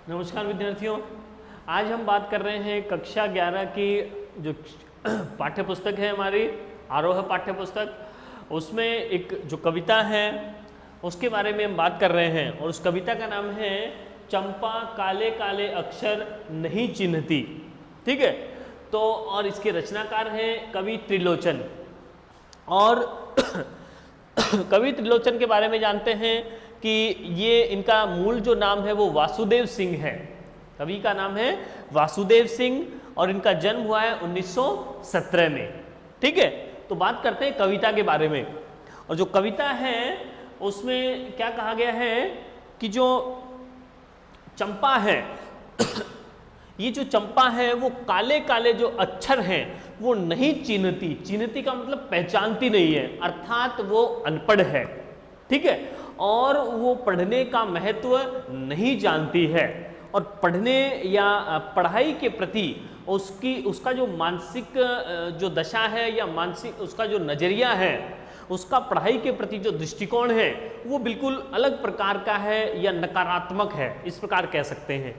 नमस्कार विद्यार्थियों, आज हम बात कर रहे हैं कक्षा 11 की जो पाठ्य पुस्तक है हमारी आरोह पाठ्य पुस्तक, उसमें एक जो कविता है उसके बारे में हम बात कर रहे हैं और उस कविता का नाम है चंपा काले काले अक्षर नहीं चिन्हती। ठीक है, तो और इसके रचनाकार हैं कवि त्रिलोचन। और कवि त्रिलोचन के बारे में जानते हैं कि ये इनका मूल जो नाम है वो वासुदेव सिंह है। कवि का नाम है वासुदेव सिंह और इनका जन्म हुआ है 1917 में। ठीक है, तो बात करते हैं कविता के बारे में। और जो कविता है उसमें क्या कहा गया है कि जो चंपा है ये जो चंपा है वो काले काले जो अक्षर हैं वो नहीं चिन्हती। चिन्हती का मतलब पहचानती नहीं है, अर्थात वो अनपढ़ है। ठीक है, और वो पढ़ने का महत्व नहीं जानती है और पढ़ने या पढ़ाई के प्रति उसका जो मानसिक जो दशा है या मानसिक उसका जो नज़रिया है, उसका पढ़ाई के प्रति जो दृष्टिकोण है वो बिल्कुल अलग प्रकार का है या नकारात्मक है, इस प्रकार कह सकते हैं।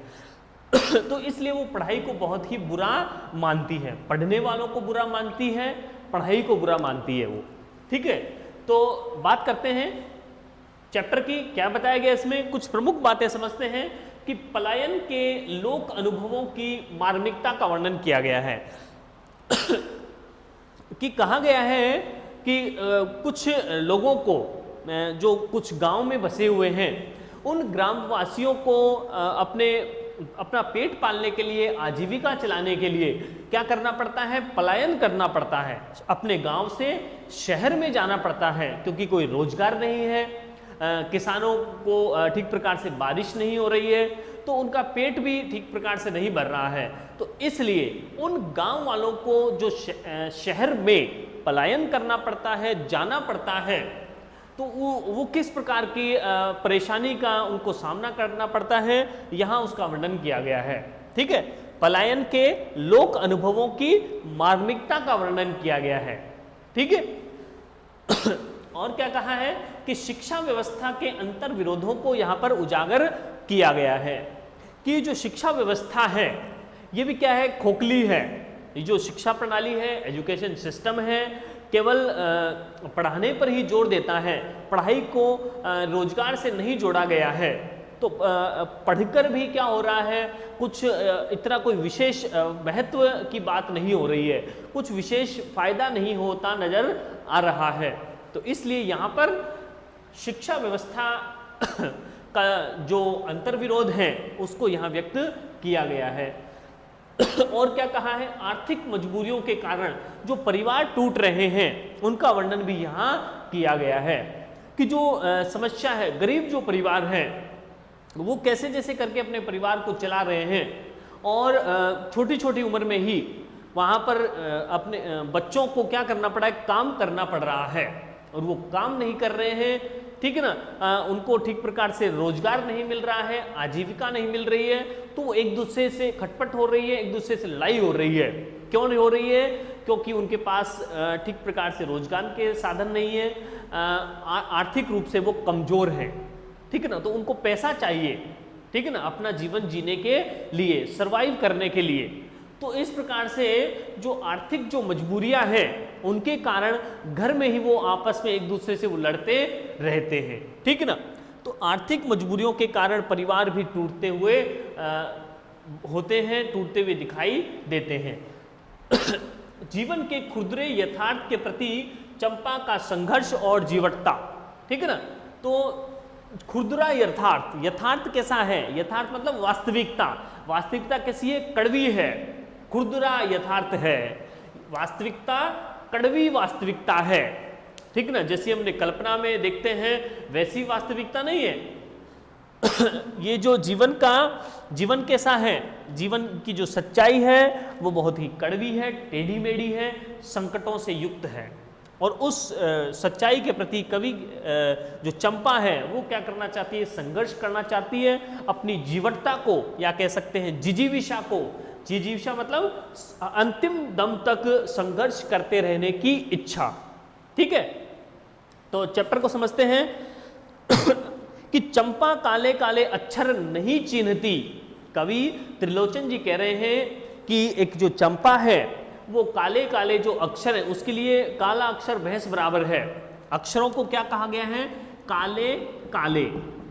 तो इसलिए वो पढ़ाई को बहुत ही बुरा मानती है, पढ़ने वालों को बुरा मानती है, पढ़ाई को बुरा मानती है वो। ठीक है, तो बात करते हैं चैप्टर की। क्या बताया गया इसमें, कुछ प्रमुख बातें समझते हैं कि पलायन के लोक अनुभवों की मार्मिकता का वर्णन किया गया है। कि कहा गया है कि कुछ लोगों को जो कुछ गांव में बसे हुए हैं उन ग्रामवासियों को अपना पेट पालने के लिए, आजीविका चलाने के लिए क्या करना पड़ता है, पलायन करना पड़ता है। अपने गांव से शहर में जाना पड़ता है क्योंकि कोई रोजगार नहीं है, किसानों को ठीक प्रकार से बारिश नहीं हो रही है, तो उनका पेट भी ठीक प्रकार से नहीं भर रहा है। तो इसलिए उन गांव वालों को जो शहर में पलायन करना पड़ता है, जाना पड़ता है, तो वो किस प्रकार की परेशानी का उनको सामना करना पड़ता है, यहाँ उसका वर्णन किया गया है। ठीक है, पलायन के लोक अनुभवों की मार्मिकता का वर्णन किया गया है। ठीक है, और क्या कहा है कि शिक्षा व्यवस्था के अंतर विरोधों को यहाँ पर उजागर किया गया है कि जो शिक्षा व्यवस्था है ये भी क्या है, खोखली है। ये जो शिक्षा प्रणाली है, एजुकेशन सिस्टम है, केवल पढ़ाने पर ही जोर देता है, पढ़ाई को रोजगार से नहीं जोड़ा गया है। तो पढ़कर भी क्या हो रहा है, कुछ इतना कोई विशेष महत्व की बात नहीं हो रही है, कुछ विशेष फायदा नहीं होता नजर आ रहा है। तो इसलिए यहाँ पर शिक्षा व्यवस्था का जो अंतर्विरोध है उसको यहाँ व्यक्त किया गया है। और क्या कहा है, आर्थिक मजबूरियों के कारण जो परिवार टूट रहे हैं उनका वर्णन भी यहाँ किया गया है कि जो समस्या है, गरीब जो परिवार हैं वो कैसे जैसे करके अपने परिवार को चला रहे हैं और छोटी छोटी उम्र में ही वहाँ पर अपने बच्चों को क्या करना पड़ा है, काम करना पड़ रहा है और वो काम नहीं कर रहे हैं। ठीक है ना, उनको ठीक प्रकार से रोजगार नहीं मिल रहा है, आजीविका नहीं मिल रही है, तो वो एक दूसरे से खटपट हो रही है, एक दूसरे से लड़ाई हो रही है। क्यों नहीं हो रही है, क्योंकि उनके पास ठीक प्रकार से रोजगार के साधन नहीं है, आर्थिक रूप से वो कमजोर हैं। ठीक है ना, तो उनको पैसा चाहिए, ठीक है ना, अपना जीवन जीने के लिए, सर्वाइव करने के लिए। तो इस प्रकार से जो आर्थिक जो मजबूरियां हैं उनके कारण घर में ही वो आपस में एक दूसरे से वो लड़ते रहते हैं। ठीक है ना, तो आर्थिक मजबूरियों के कारण परिवार भी टूटते हुए होते हैं, टूटते हुए दिखाई देते हैं। जीवन के खुरदरे यथार्थ के प्रति चंपा का संघर्ष और जीवटता। ठीक है ना, तो खुरदरा यथार्थ, यथार्थ कैसा है, यथार्थ मतलब वास्तविकता, वास्तविकता कैसी है, कड़वी है। खुरदरा यथार्थ है, वास्तविकता कड़वी वास्तविकता है। ठीक ना, जैसे हमने कल्पना में देखते हैं वैसी वास्तविकता नहीं है। ये जो जीवन कैसा है, जीवन की जो सच्चाई है वो बहुत ही कड़वी है, टेढ़ी मेढ़ी है, संकटों से युक्त है। और उस सच्चाई के प्रति कवि जो चंपा है वो क्या करना चाहती है, संघर्ष करना चाहती है, अपनी जीवटता को या कह सकते हैं जिजीविषा को, जिजीविषा मतलब अंतिम दम तक संघर्ष करते रहने की इच्छा। ठीक है, तो चैप्टर को समझते हैं कि चंपा काले काले अक्षर नहीं चिन्हती, कवि त्रिलोचन जी कह रहे हैं कि एक जो चंपा है वो काले काले जो अक्षर है, उसके लिए काला अक्षर भैंस बराबर है। अक्षरों को क्या कहा गया है? काले काले,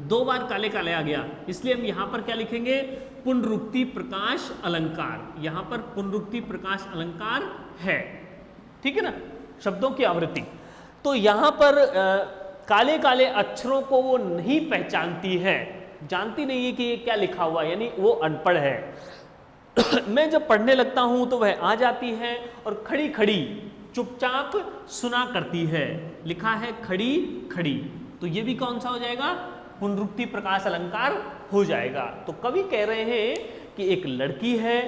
2 बार काले काले आ गया, इसलिए हम यहां पर क्या लिखेंगे? पुनरुक्ति प्रकाश अलंकार। यहां पर पुनरुक्ति प्रकाश अलंकार है, ठीक है ना, शब्दों की आवृत्ति। तो यहां पर काले काले अक्षरों को वो नहीं पहचानती है, जानती नहीं है कि ये क्या लिखा हुआ, यानी वो अनपढ़ है। मैं जब पढ़ने लगता हूं तो वह आ जाती है और खड़ी खड़ी चुपचाप सुना करती है। लिखा है खड़ी खड़ी, तो ये भी कौन सा हो जाएगा? पुनरुक्ति प्रकाश अलंकार हो जाएगा। तो कवि कह रहे हैं कि एक लड़की है,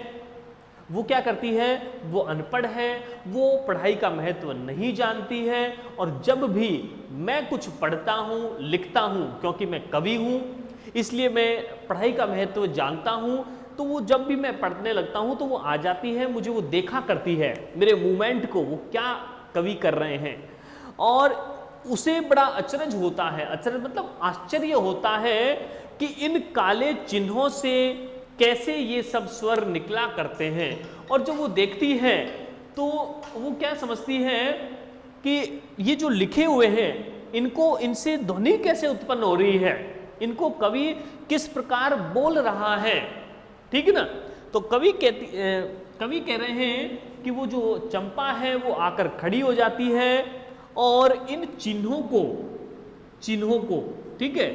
वो क्या करती है? वो अनपढ़ है, वो पढ़ाई का महत्व नहीं जानती है, और जब भी मैं कुछ पढ़ता हूँ लिखता हूँ, क्योंकि मैं कवि हूँ इसलिए मैं पढ़ाई का महत्व जानता हूँ, तो वो जब भी मैं पढ़ने लगता हूँ तो वो आ जाती है, मुझे वो देखा करती है, मेरे मूवमेंट को, वो क्या कवि कर रहे हैं, और उसे बड़ा अचरज होता है। अचरज मतलब आश्चर्य होता है कि इन काले चिन्हों से कैसे ये सब स्वर निकला करते हैं। और जब वो देखती है तो वो क्या समझती है कि ये जो लिखे हुए हैं इनको, इनसे ध्वनि कैसे उत्पन्न हो रही है, इनको कवि किस प्रकार बोल रहा है, ठीक है ना। तो कवि कह रहे हैं कि वो जो चंपा है वो आकर खड़ी हो जाती है और इन चिन्हों को, ठीक है,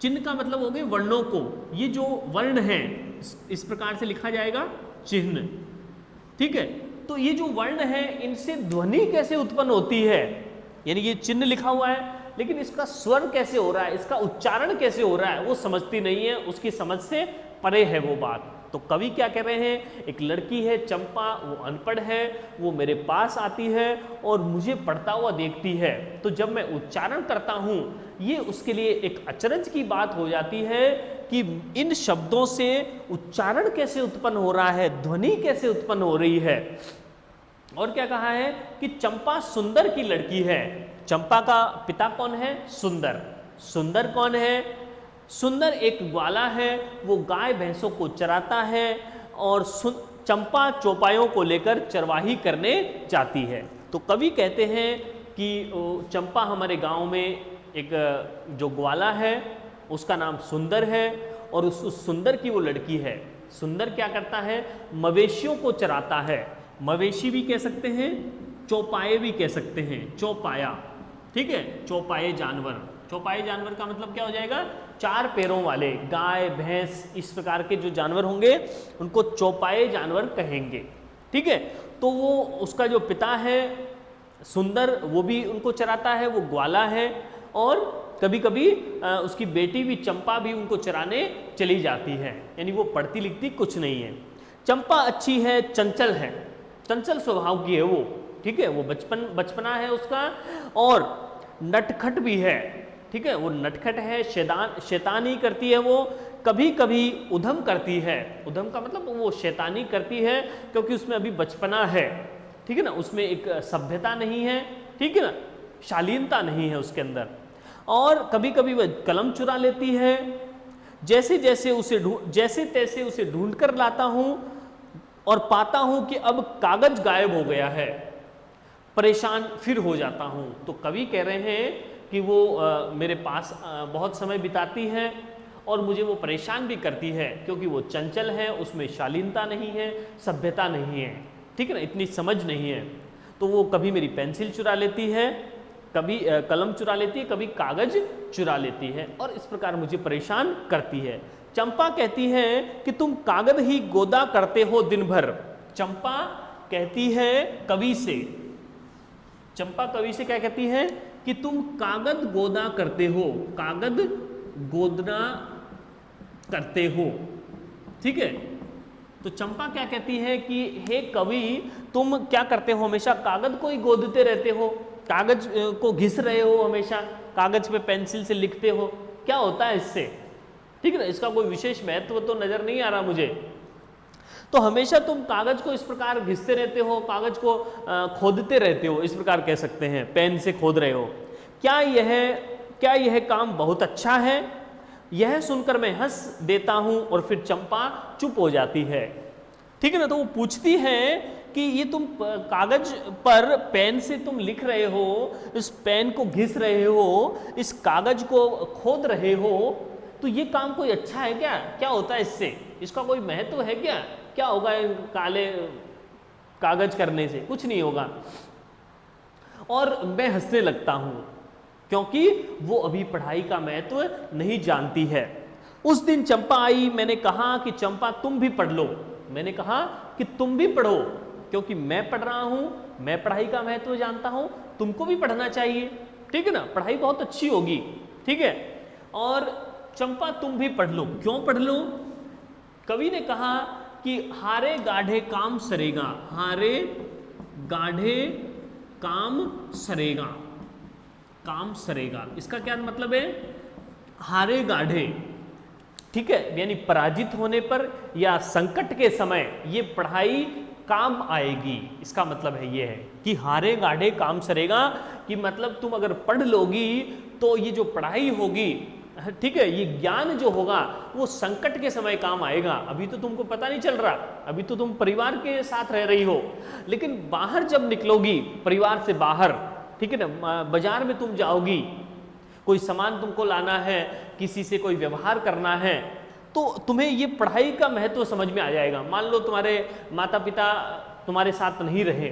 चिन्ह का मतलब हो गए वर्णों को, ये जो वर्ण है इस प्रकार से लिखा जाएगा चिन्ह, ठीक है। तो ये जो वर्ण है इनसे ध्वनि कैसे उत्पन्न होती है, यानी ये चिन्ह लिखा हुआ है लेकिन इसका स्वर कैसे हो रहा है, इसका उच्चारण कैसे हो रहा है, वो समझती नहीं है, उसकी समझ से परे है वो बात। तो कवि क्या कह रहे हैं? एक लड़की है चंपा, वो अनपढ़ है, वो मेरे पास आती है और मुझे पढ़ता हुआ देखती है, तो जब मैं उच्चारण करता हूँ ये उसके लिए एक अचरज की बात हो जाती है कि इन शब्दों से उच्चारण कैसे उत्पन्न हो रहा है, ध्वनि कैसे उत्पन्न हो रही है। और क्या कहा है कि चंपा सुंदर की लड़की है। चंपा का पिता कौन है? सुंदर। सुंदर कौन है? सुंदर एक ग्वाला है, वो गाय भैंसों को चराता है और चंपा चौपायों को लेकर चरवाही करने जाती है। तो कवि कहते हैं कि चंपा हमारे गांव में एक जो ग्वाला है उसका नाम सुंदर है और उस सुंदर की वो लड़की है। सुंदर क्या करता है? मवेशियों को चराता है। मवेशी भी कह सकते हैं, चौपाए भी कह सकते हैं, चौपाया, ठीक है, चौपाए जानवर। चौपाए जानवर का मतलब क्या हो जाएगा? 4 पैरों वाले, गाय भैंस इस प्रकार के जो जानवर होंगे उनको चौपाए जानवर कहेंगे, ठीक है। तो वो उसका जो पिता है सुंदर वो भी उनको चराता है, वो ग्वाला है, और कभी कभी उसकी बेटी भी चंपा भी उनको चराने चली जाती है, यानी वो पढ़ती लिखती कुछ नहीं है। चंपा अच्छी है, चंचल है, चंचल स्वभाव की है वो, ठीक है, वो बचपना है उसका, और नटखट भी है, ठीक है, वो नटखट है, शैतानी करती है, वो कभी कभी उधम करती है। उधम का मतलब वो शैतानी करती है क्योंकि उसमें अभी बचपना है, ठीक है ना, उसमें एक सभ्यता नहीं है, ठीक है ना, शालीनता नहीं है उसके अंदर। और कभी कभी वह कलम चुरा लेती है। जैसे तैसे उसे ढूंढ कर लाता हूँ और पाता हूँ कि अब कागज गायब हो गया है, परेशान फिर हो जाता हूँ। तो कवि कह रहे हैं कि वो मेरे पास बहुत समय बिताती है और मुझे वो परेशान भी करती है क्योंकि वो चंचल है, उसमें शालीनता नहीं है, सभ्यता नहीं है, ठीक है ना, इतनी समझ नहीं है। तो वो कभी मेरी पेंसिल चुरा लेती है, कभी कलम चुरा लेती है, कभी कागज चुरा लेती है, और इस प्रकार मुझे परेशान करती है। चंपा कहती है कि तुम कागज ही गोदा करते हो दिन भर। चंपा कहती है कवि से, चंपा कवि से क्या कहती है कि तुम कागज गोदा करते हो, कागज गोदना करते हो, ठीक है। तो चंपा क्या कहती है कि हे कवि, तुम क्या करते हो? हमेशा कागज को ही गोदते रहते हो, कागज को घिस रहे हो, हमेशा कागज पे पेंसिल से लिखते हो, क्या होता है इससे, ठीक है ना, इसका कोई विशेष महत्व तो नजर नहीं आ रहा मुझे। तो हमेशा तुम कागज को इस प्रकार घिसते रहते हो, कागज को खोदते रहते हो, इस प्रकार कह सकते हैं, पेन से खोद रहे हो। क्या यह काम बहुत अच्छा है? यह सुनकर मैं हंस देता हूं और फिर चंपा चुप हो जाती है। ठीक है ना। तो वो पूछती है कि ये तुम कागज पर पेन से तुम लिख रहे हो, इस पेन को घिस रहे हो, इस कागज को खोद रहे हो, तो ये काम कोई अच्छा है क्या? क्या होता है इससे? इसका कोई महत्व है क्या? क्या होगा इन काले कागज करने से? कुछ नहीं होगा। और मैं हंसने लगता हूं क्योंकि वो अभी पढ़ाई का महत्व नहीं जानती है। उस दिन चंपा आई, मैंने कहा कि चंपा तुम भी पढ़ लो। मैंने कहा कि तुम भी पढ़ो, क्योंकि मैं पढ़ रहा हूं, मैं पढ़ाई का महत्व जानता हूं, तुमको भी पढ़ना चाहिए। ठीक है ना। पढ़ाई बहुत अच्छी होगी। ठीक है। और चंपा तुम भी पढ़ लो। क्यों पढ़ लो? कवि ने कहा कि हारे गाढ़े काम सरेगा, हारे गाढ़े काम सरेगा, काम सरेगा। इसका क्या मतलब है? हारे गाढ़े, ठीक है, यानी पराजित होने पर या संकट के समय ये पढ़ाई काम आएगी। इसका मतलब है ये है कि हारे गाढ़े काम सरेगा, कि मतलब तुम अगर पढ़ लोगी तो ये जो पढ़ाई होगी, ठीक है, ये ज्ञान जो होगा वो संकट के समय काम आएगा। अभी तो तुमको पता नहीं चल रहा, अभी तो तुम परिवार के साथ रह रही हो, लेकिन बाहर जब निकलोगी, परिवार से बाहर, ठीक है ना, बाजार में तुम जाओगी, कोई सामान तुमको लाना है, किसी से कोई व्यवहार करना है, तो तुम्हें ये पढ़ाई का महत्व समझ में आ जाएगा। मान लो तुम्हारे माता पिता तुम्हारे साथ नहीं रहे,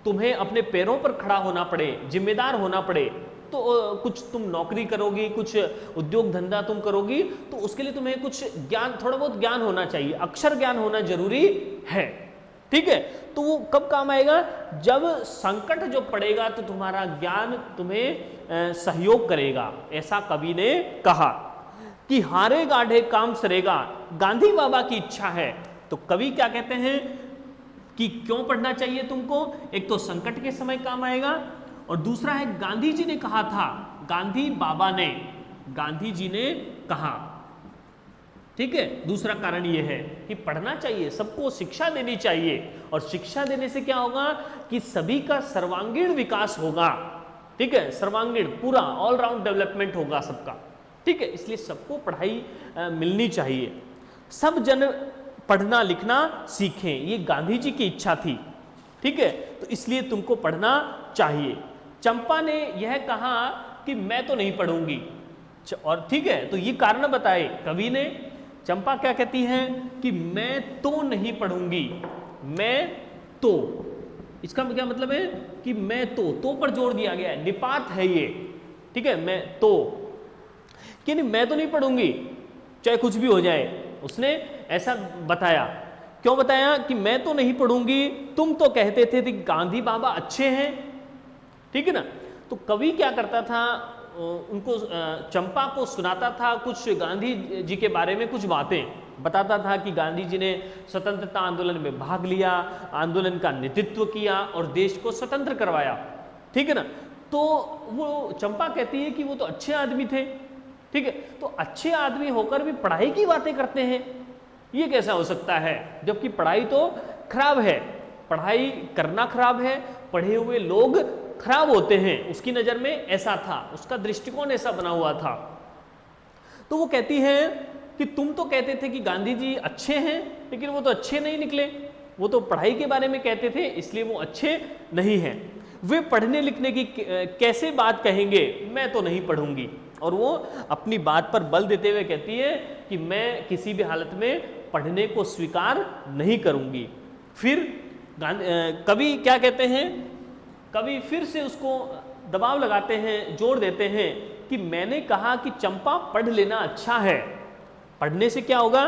तुम्हें अपने पैरों पर खड़ा होना पड़े, जिम्मेदार होना पड़े, तो कुछ तुम नौकरी करोगी, कुछ उद्योग धंधा तुम करोगी, तो उसके लिए तुम्हें कुछ ज्ञान, थोड़ा बहुत ज्ञान होना चाहिए, अक्षर ज्ञान होना जरूरी है। ठीक है। तो वो कब काम आएगा? जब संकट जो पड़ेगा तो तुम्हारा ज्ञान तुम्हें सहयोग करेगा। ऐसा कवि ने कहा कि हारे गाढ़े काम सरेगा, गांधी बाबा की इच्छा है। तो कवि क्या कहते हैं कि क्यों पढ़ना चाहिए तुमको? एक तो संकट के समय काम आएगा, और दूसरा है गांधी जी ने कहा था, गांधी बाबा ने, गांधी जी ने कहा। ठीक है। दूसरा कारण यह है कि पढ़ना चाहिए, सबको शिक्षा देनी चाहिए, और शिक्षा देने से क्या होगा कि सभी का सर्वांगीण विकास होगा। ठीक है। सर्वांगीण, पूरा ऑलराउंड डेवलपमेंट होगा सबका। ठीक है। इसलिए सबको पढ़ाई मिलनी चाहिए, सब जन पढ़ना लिखना सीखें, ये गांधी जी की इच्छा थी। ठीक है। तो इसलिए तुमको पढ़ना चाहिए। चंपा ने यह कहा कि मैं तो नहीं पढ़ूंगी, और ठीक है, तो ये कारण बताए कवि ने। चंपा क्या कहती है कि मैं तो नहीं पढ़ूंगी, मैं तो, इसका क्या मतलब है कि मैं तो पर जोड़ दिया गया है, निपात है ये। ठीक है। मैं तो, कि नहीं, मैं तो नहीं पढ़ूंगी चाहे कुछ भी हो जाए। उसने ऐसा बताया। क्यों बताया कि मैं तो नहीं पढ़ूंगी? तुम तो कहते थे कि गांधी बाबा अच्छे हैं। ठीक है ना। तो कवि क्या करता था, उनको, चंपा को सुनाता था कुछ गांधी जी के बारे में कुछ बातें, बताता था कि गांधी जी ने स्वतंत्रता आंदोलन में भाग लिया, आंदोलन का नेतृत्व किया और देश को स्वतंत्र करवाया। ठीक है ना। तो वो चंपा कहती है कि वो तो अच्छे आदमी थे। ठीक है। तो अच्छे आदमी होकर भी पढ़ाई की बातें करते हैं, ये कैसा हो सकता है? जबकि पढ़ाई तो खराब है, पढ़ाई करना खराब है, पढ़े हुए लोग खराब होते हैं। उसकी नज़र में ऐसा था, उसका दृष्टिकोण ऐसा बना हुआ था। तो वो कहती है कि तुम तो कहते थे कि गांधी जी अच्छे हैं, लेकिन वो तो अच्छे नहीं निकले, वो तो पढ़ाई के बारे में कहते थे, इसलिए वो अच्छे नहीं हैं। वे पढ़ने लिखने की कैसे बात कहेंगे, मैं तो नहीं पढ़ूंगी। और वो अपनी बात पर बल देते हुए कहती है कि मैं किसी भी हालत में पढ़ने को स्वीकार नहीं करूंगी। फिर कवि क्या कहते हैं, कवि फिर से उसको दबाव लगाते हैं, जोर देते हैं कि मैंने कहा कि चंपा पढ़ लेना अच्छा है, पढ़ने से क्या होगा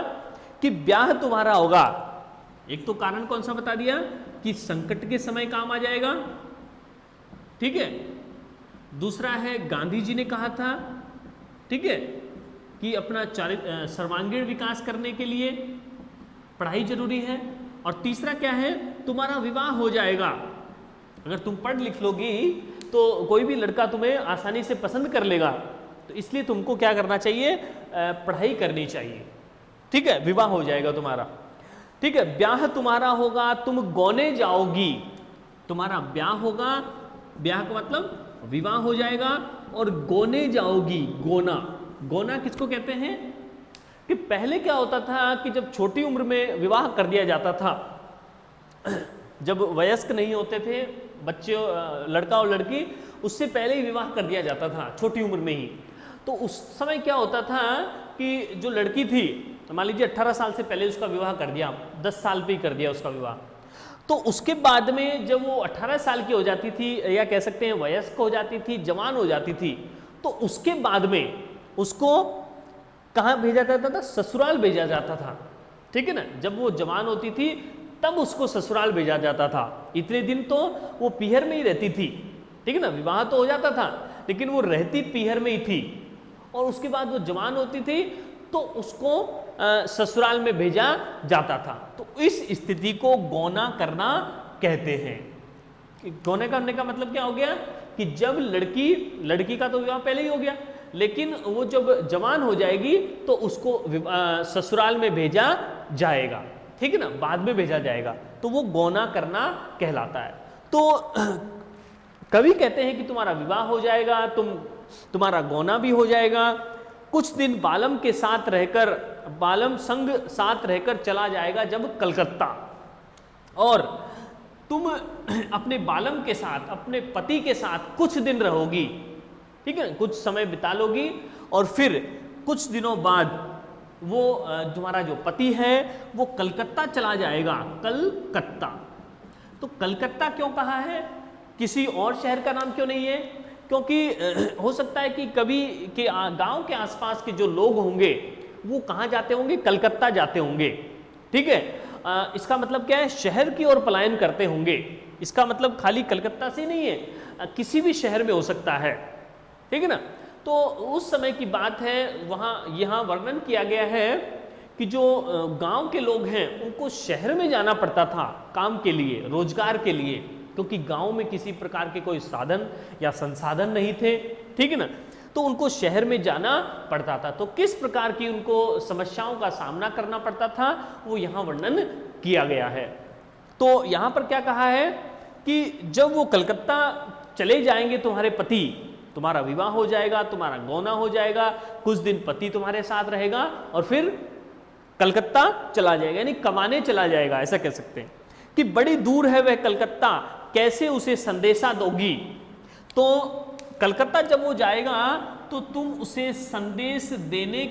कि ब्याह तुम्हारा होगा। एक तो कारण कौन सा बता दिया कि संकट के समय काम आ जाएगा। ठीक है। दूसरा है गांधी जी ने कहा था, ठीक है, कि अपना सर्वांगीण विकास करने के लिए पढ़ाई जरूरी है। और तीसरा क्या है, तुम्हारा विवाह हो जाएगा, अगर तुम पढ़ लिख लोगी तो कोई भी लड़का तुम्हें आसानी से पसंद कर लेगा। तो इसलिए तुमको क्या करना चाहिए, पढ़ाई करनी चाहिए। ठीक है। विवाह हो जाएगा तुम्हारा। ठीक है। ब्याह तुम्हारा होगा, तुम गौने जाओगी, तुम्हारा ब्याह होगा, ब्याह का मतलब विवाह हो जाएगा, और गौने जाओगी। गोना, गोना किसको कहते हैं, कि पहले क्या होता था कि जब छोटी उम्र में विवाह कर दिया जाता था, जब वयस्क नहीं होते थे बच्चे, लड़का और लड़की, उससे पहले ही विवाह कर दिया जाता था छोटी उम्र में ही। तो उस समय क्या होता था कि जो लड़की थी, मान लीजिए 18 साल से पहले उसका विवाह कर दिया, 10 साल पे ही कर दिया उसका विवाह, तो उसके बाद में जब वो 18 साल की हो जाती थी, या कह सकते हैं वयस्क हो जाती थी, जवान हो जाती थी, तो उसके बाद में उसको कहाँ भेजा जाता था? ससुराल भेजा जाता था, ठीक है ना। जब वो जवान होती थी तब उसको ससुराल भेजा जाता था। इतने दिन तो वो पीहर में ही रहती थी, ठीक है ना। विवाह तो हो जाता था लेकिन वो रहती पीहर में ही थी, और उसके बाद वो जवान होती थी तो उसको ससुराल में भेजा जाता था। तो इस स्थिति को गौना करना कहते हैं। गौना करने का मतलब क्या हो गया कि जब लड़की का तो विवाह पहले ही हो गया, लेकिन वो जब जवान हो जाएगी तो उसको ससुराल में भेजा जाएगा, ठीक है ना, बाद में भेजा जाएगा, तो वो गौना करना कहलाता है। तो कवि कहते हैं कि तुम्हारा विवाह हो जाएगा, तुम्हारा गौना भी हो जाएगा, कुछ दिन बालम के साथ रहकर, बालम संग साथ रहकर चला जाएगा जब कलकत्ता, और तुम अपने बालम के साथ, अपने पति के साथ कुछ दिन रहोगी, ठीक है, कुछ समय बिता लोगी, और फिर कुछ दिनों बाद वो तुम्हारा जो पति है वो कलकत्ता चला जाएगा। कलकत्ता, तो कलकत्ता क्यों कहा है, किसी और शहर का नाम क्यों नहीं है? क्योंकि हो सकता है कि कवि के गांव के आसपास के जो लोग होंगे वो कहाँ जाते होंगे? कलकत्ता जाते होंगे, ठीक है। इसका मतलब क्या है? शहर की ओर पलायन करते होंगे। इसका मतलब खाली कलकत्ता से नहीं है, किसी भी शहर में हो सकता है, ठीक है ना। तो उस समय की बात है, वहाँ यहाँ वर्णन किया गया है कि जो गांव के लोग हैं उनको शहर में जाना पड़ता था काम के लिए, रोजगार के लिए, क्योंकि गांव में किसी प्रकार के कोई साधन या संसाधन नहीं थे, ठीक है ना। तो उनको शहर में जाना पड़ता था। तो किस प्रकार की उनको समस्याओं का सामना करना पड़ता था वो यहाँ वर्णन किया गया है। तो यहाँ पर क्या कहा है कि जब वो कलकत्ता चले जाएंगे तुम्हारे पति, तुम्हारा विवाह हो जाएगा, तुम्हारा गौना हो जाएगा, कुछ दिन पति तुम्हारे साथ रहेगा और फिर कलकत्ता चला जाएगा, यानी कमाने चला जाएगा, ऐसा कह सकते हैं। कि बड़ी दूर है वह कलकत्ता, कैसे उसे संदेशा दोगी। तो कलकत्ता जब वो जाएगा तो तुम उसे संदेश देने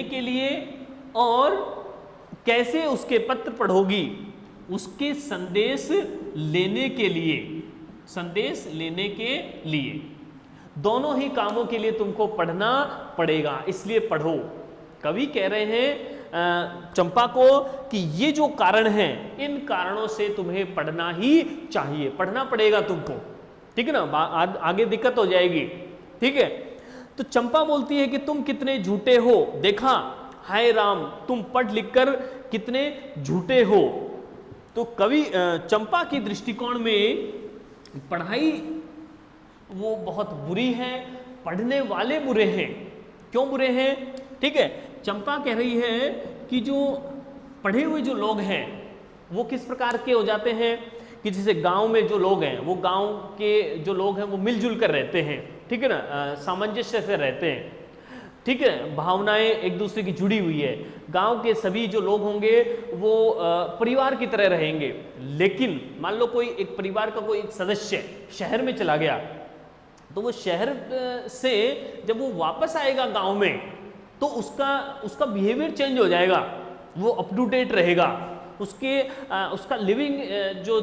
के लिए और कैसे उसके पत्र पढ़ोगी, उसके संदेश लेने के लिए, दोनों ही कामों के लिए तुमको पढ़ना पड़ेगा, इसलिए पढ़ो। कवि कह रहे हैं चंपा को कि ये जो कारण हैं, इन कारणों से तुम्हें पढ़ना ही चाहिए, पढ़ना पड़ेगा तुमको, ठीक है ना, आगे दिक्कत हो जाएगी, ठीक है। तो चंपा बोलती है कि तुम कितने झूठे हो, देखा हाय राम तुम पढ़ लिख कर कितने झूठे हो। तो कवि चंपा की दृष्टिकोण में पढ़ाई वो बहुत बुरी है, पढ़ने वाले बुरे हैं। क्यों बुरे हैं? ठीक है, चंपा कह रही है कि जो पढ़े हुए जो लोग हैं वो किस प्रकार के हो जाते हैं कि जैसे गांव में जो लोग हैं, वो गांव के जो लोग हैं वो मिलजुल कर रहते हैं, ठीक है ना, सामंजस्य से रहते हैं, ठीक है, भावनाएं एक दूसरे की जुड़ी हुई है। गांव के सभी जो लोग होंगे वो परिवार की तरह रहेंगे। लेकिन मान लो कोई एक परिवार का कोई एक सदस्य शहर में चला गया, तो वो शहर से जब वो वापस आएगा गांव में तो उसका बिहेवियर चेंज हो जाएगा, वो अप टू डेट रहेगा, उसका लिविंग जो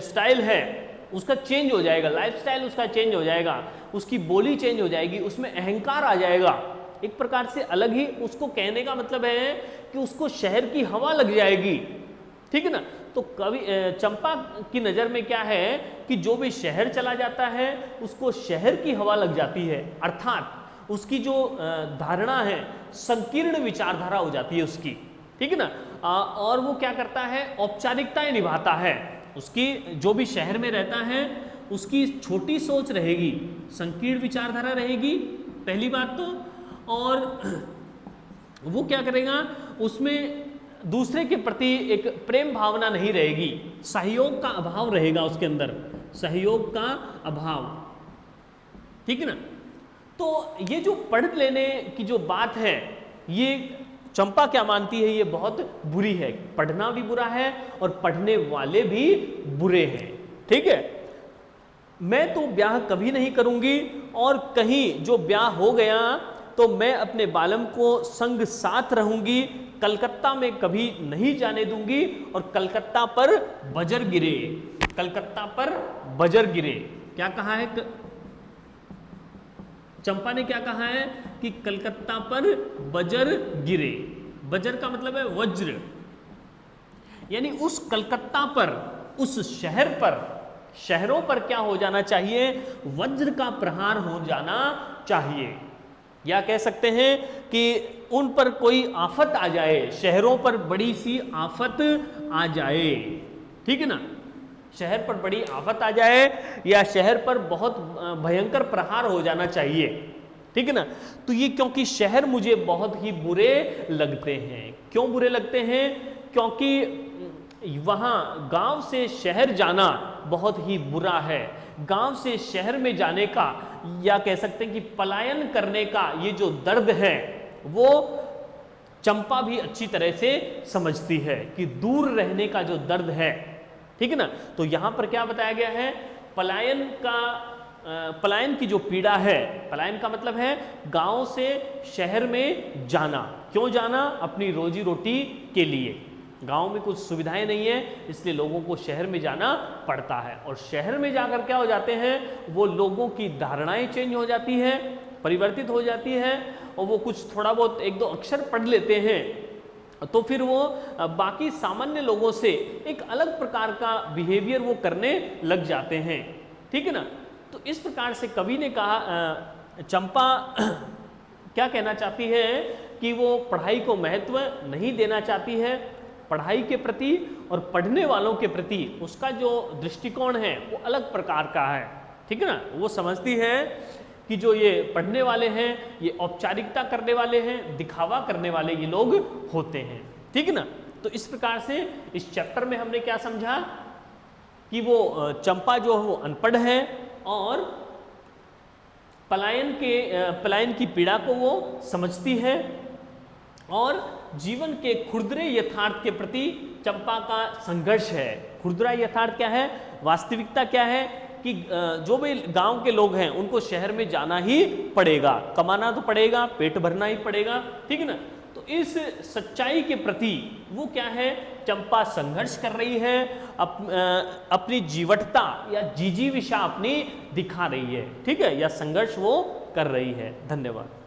स्टाइल है उसका चेंज हो जाएगा, लाइफस्टाइल उसका चेंज हो जाएगा, उसकी बोली चेंज हो जाएगी, उसमें अहंकार आ जाएगा, एक प्रकार से अलग ही। उसको कहने का मतलब है कि उसको शहर की हवा लग जाएगी, ठीक है ना। तो कवि चंपा की नज़र में क्या है कि जो भी शहर चला जाता है उसको शहर की हवा लग जाती है, अर्थात उसकी जो धारणा है संकीर्ण विचारधारा हो जाती है उसकी, ठीक है ना। और वो क्या करता है, औपचारिकताएं निभाता है। उसकी जो भी शहर में रहता है उसकी छोटी सोच रहेगी, संकीर्ण विचारधारा रहेगी, पहली बात तो। और वो क्या करेगा, उसमें दूसरे के प्रति एक प्रेम भावना नहीं रहेगी, सहयोग का अभाव रहेगा उसके अंदर, सहयोग का अभाव, ठीक है ना। तो ये जो पढ़ लेने की जो बात है, ये चंपा क्या मानती है, ये बहुत बुरी है। पढ़ना भी बुरा है और पढ़ने वाले भी बुरे हैं। ठीक है, मैं तो ब्याह कभी नहीं करूंगी, और कहीं जो ब्याह हो गया तो मैं अपने बालम को संग साथ रहूंगी, कलकत्ता में कभी नहीं जाने दूंगी, और कलकत्ता पर बजर गिरे, कलकत्ता पर बजर गिरे। क्या कहा है चंपा ने, क्या कहा है कि कलकत्ता पर बजर गिरे। बजर का मतलब है वज्र, यानी उस कलकत्ता पर, उस शहर पर, शहरों पर क्या हो जाना चाहिए, वज्र का प्रहार हो जाना चाहिए। या कह सकते हैं कि उन पर कोई आफत आ जाए, शहरों पर बड़ी सी आफत आ जाए। ठीक है ना, शहर पर बड़ी आफत आ जाए या शहर पर बहुत भयंकर प्रहार हो जाना चाहिए। ठीक है ना, तो ये क्योंकि शहर मुझे बहुत ही बुरे लगते हैं। क्यों बुरे लगते हैं, क्योंकि वहाँ गांव से शहर जाना बहुत ही बुरा है। गांव से शहर में जाने का, या कह सकते हैं कि पलायन करने का ये जो दर्द है, वो चंपा भी अच्छी तरह से समझती है कि दूर रहने का जो दर्द है। ठीक है ना, तो यहां पर क्या बताया गया है, पलायन की जो पीड़ा है, पलायन का मतलब है गांव से शहर में जाना। क्यों जाना, अपनी रोजी रोटी के लिए। गांव में कुछ सुविधाएं नहीं है, इसलिए लोगों को शहर में जाना पड़ता है। और शहर में जाकर क्या हो जाते हैं, वो लोगों की धारणाएं चेंज हो जाती है, परिवर्तित हो जाती है, और वो कुछ थोड़ा बहुत एक दो अक्षर पढ़ लेते हैं, तो फिर वो बाकी सामान्य लोगों से एक अलग प्रकार का बिहेवियर वो करने लग जाते हैं। ठीक है ना, तो इस प्रकार से कवि ने कहा, चंपा क्या कहना चाहती है कि वो पढ़ाई को महत्व नहीं देना चाहती है। पढ़ाई के प्रति और पढ़ने वालों के प्रति उसका जो दृष्टिकोण है वो अलग प्रकार का है। ठीक है ना, वो समझती है कि जो ये पढ़ने वाले हैं ये औपचारिकता करने वाले हैं, दिखावा करने वाले ये लोग होते हैं। ठीक है ना, तो इस प्रकार से इस चैप्टर में हमने क्या समझा कि वो चंपा जो है वो अनपढ़ है और पलायन की पीड़ा को वो समझती है, और जीवन के खुरदरे यथार्थ के प्रति चंपा का संघर्ष है। खुरदरा यथार्थ क्या है, वास्तविकता क्या है कि जो भी गांव के लोग हैं उनको शहर में जाना ही पड़ेगा, कमाना तो पड़ेगा, पेट भरना ही पड़ेगा। ठीक है ना, तो इस सच्चाई के प्रति वो क्या है, चंपा संघर्ष कर रही है, अपनी जीवटता या जीजीविषा अपनी दिखा रही है। ठीक है, या संघर्ष वो कर रही है। धन्यवाद।